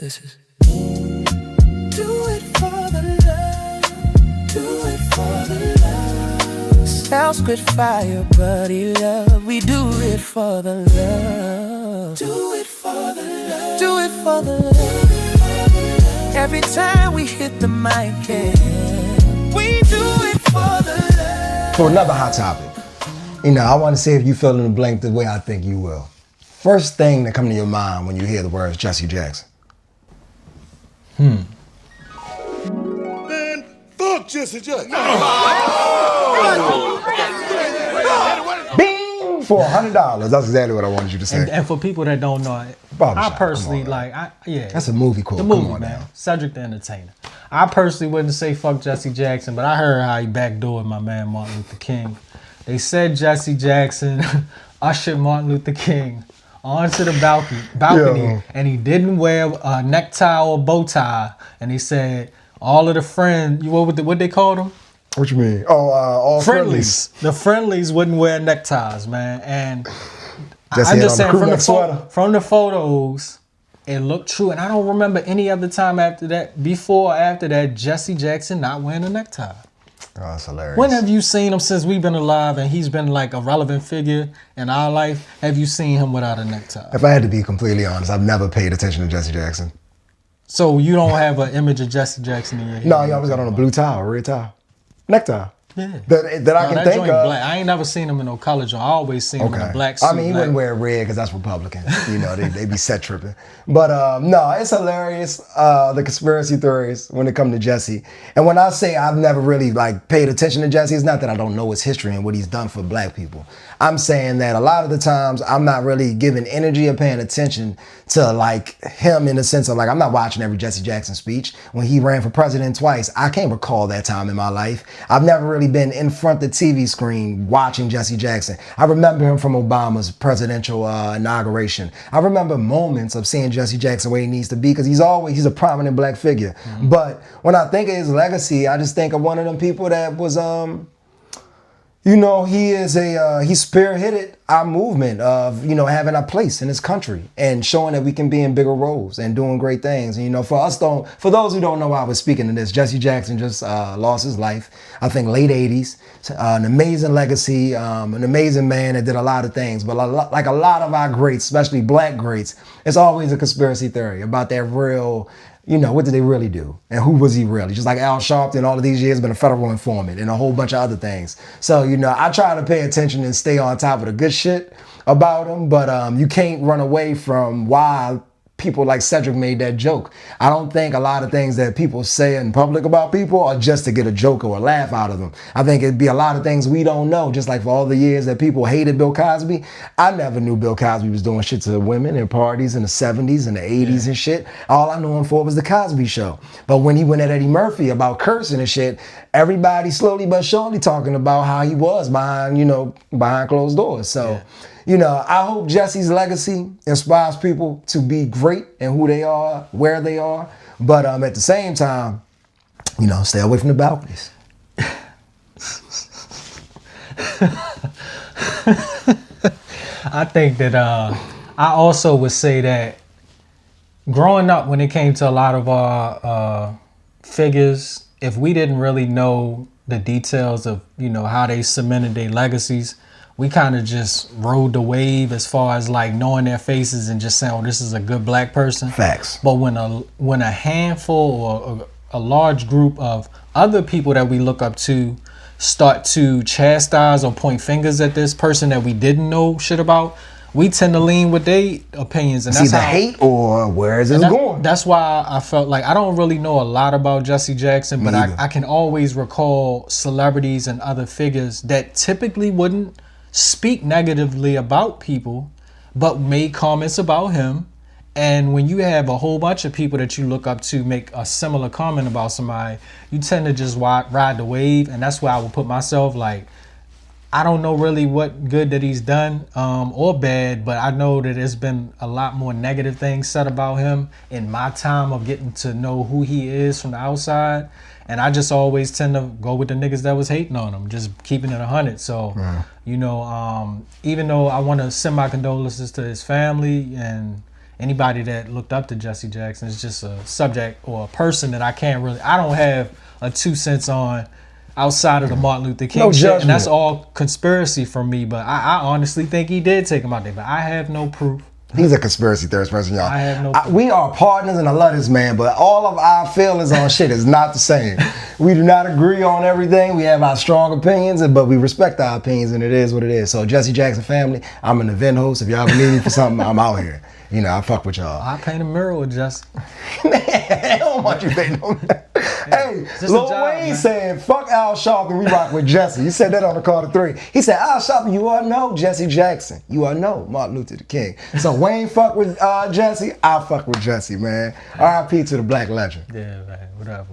This is do it for the love, do it for the love. Sounds good fire, buddy love. We do it for the love. Do it for the love. Do it for the love. Every time we hit the mic, yeah, we do it for the love. For another hot topic, I want to see if you fill in the blank the way I think you will. First thing that comes to your mind when you hear the words Jesse Jackson. Man, fuck Jesse Jackson. Bing! For $100. That's exactly what I wanted you to say. And for people that don't know, I personally That's a movie quote. The movie, man. Cedric the Entertainer. I personally wouldn't say fuck Jesse Jackson, but I heard how he backdoored my man Martin Luther King. They said Jesse Jackson ushered Martin Luther King onto the balcony, and he didn't wear a necktie or bow tie. And he said all of the friends, what they called them? What you mean? All friendlies. The friendlies wouldn't wear neckties, man. And Jesse I'm just saying from the photos, it looked true. And I don't remember any other time before or after that, Jesse Jackson not wearing a necktie. Oh, that's hilarious. When have you seen him since we've been alive and he's been like a relevant figure in our life? Have you seen him without a necktie? If I had to be completely honest, I've never paid attention to Jesse Jackson. So you don't have an image of Jesse Jackson in your head? No, he always got on a blue tie or red tie. Necktie. Yeah. That I can think of. Black. I ain't never seen him in no color joint. I always seen him in a black suit. I mean, he wouldn't wear red because that's Republican. They be set tripping. But no, it's hilarious, the conspiracy theories when it comes to Jesse. And when I say I've never really paid attention to Jesse, it's not that I don't know his history and what he's done for black people. I'm saying that a lot of the times I'm not really giving energy or paying attention to him in the sense of I'm not watching every Jesse Jackson speech. When he ran for president twice, I can't recall that time in my life. I've never really been in front of the TV screen watching Jesse Jackson. I remember him from Obama's presidential inauguration. I remember moments of seeing Jesse Jackson where he needs to be because he's a prominent black figure. Mm-hmm. But when I think of his legacy, I just think of one of them people that was he spearheaded our movement of, having a place in this country and showing that we can be in bigger roles and doing great things. And, for those who don't know why I was speaking to this, Jesse Jackson just lost his life, I think late 80s, an amazing legacy, an amazing man that did a lot of things. But like a lot of our greats, especially black greats, it's always a conspiracy theory about that real, what did they really do? And who was he really? Just like Al Sharpton, all of these years been a federal informant and a whole bunch of other things. So, I try to pay attention and stay on top of the good shit about him, but you can't run away from why people like Cedric made that joke. I don't think a lot of things that people say in public about people are just to get a joke or a laugh out of them. I think it'd be a lot of things we don't know. Just like for all the years that people hated Bill Cosby, I never knew Bill Cosby was doing shit to women in parties in the 70s and the 80s and shit. All I knew him for was the Cosby Show. But when he went at Eddie Murphy about cursing and shit, everybody slowly but surely talking about how he was behind closed doors. So, I hope Jesse's legacy inspires people to be great in who they are, where they are. But at the same time, stay away from the balconies. I think that I also would say that growing up, when it came to a lot of our figures, if we didn't really know the details of, how they cemented their legacies, we kind of just rode the wave as far as knowing their faces and just saying, oh, this is a good black person. Facts. But when a handful or a large group of other people that we look up to start to chastise or point fingers at this person that we didn't know shit about, we tend to lean with their opinions. And that's either hate or where is this going? That's why I felt like I don't really know a lot about Jesse Jackson, but I can always recall celebrities and other figures that typically wouldn't speak negatively about people, but made comments about him. And when you have a whole bunch of people that you look up to make a similar comment about somebody, you tend to just ride the wave. And that's where I would put myself. I don't know really what good that he's done or bad, but I know that there's been a lot more negative things said about him in my time of getting to know who he is from the outside. And I just always tend to go with the niggas that was hating on him, just keeping it 100. So, even though I want to send my condolences to his family and anybody that looked up to Jesse Jackson is just a subject or a person that I don't have a 2 cents on outside of the Martin Luther King shit, and that's all conspiracy from me. But I honestly think he did take him out there, but I have no proof. He's a conspiracy theorist person, y'all. I have no proof. We are partners, and I love this man, but all of our feelings on shit is not the same. We do not agree on everything. We have our strong opinions, but we respect our opinions, and it is what it is. So, Jesse Jackson family, I'm an event host. If y'all ever need me for something, I'm out here. You know, I fuck with y'all. I paint a mural with Jesse. Man, I don't want you painting on that. Hey, Lil Wayne said, fuck Al Sharpton, we rock with Jesse. He said that on the call to 3. He said, Al Sharpton, you all know Jesse Jackson. You all know Martin Luther King. So Wayne fuck with Jesse, I fuck with Jesse, man. R.I.P. to the black legend. Yeah, man, whatever.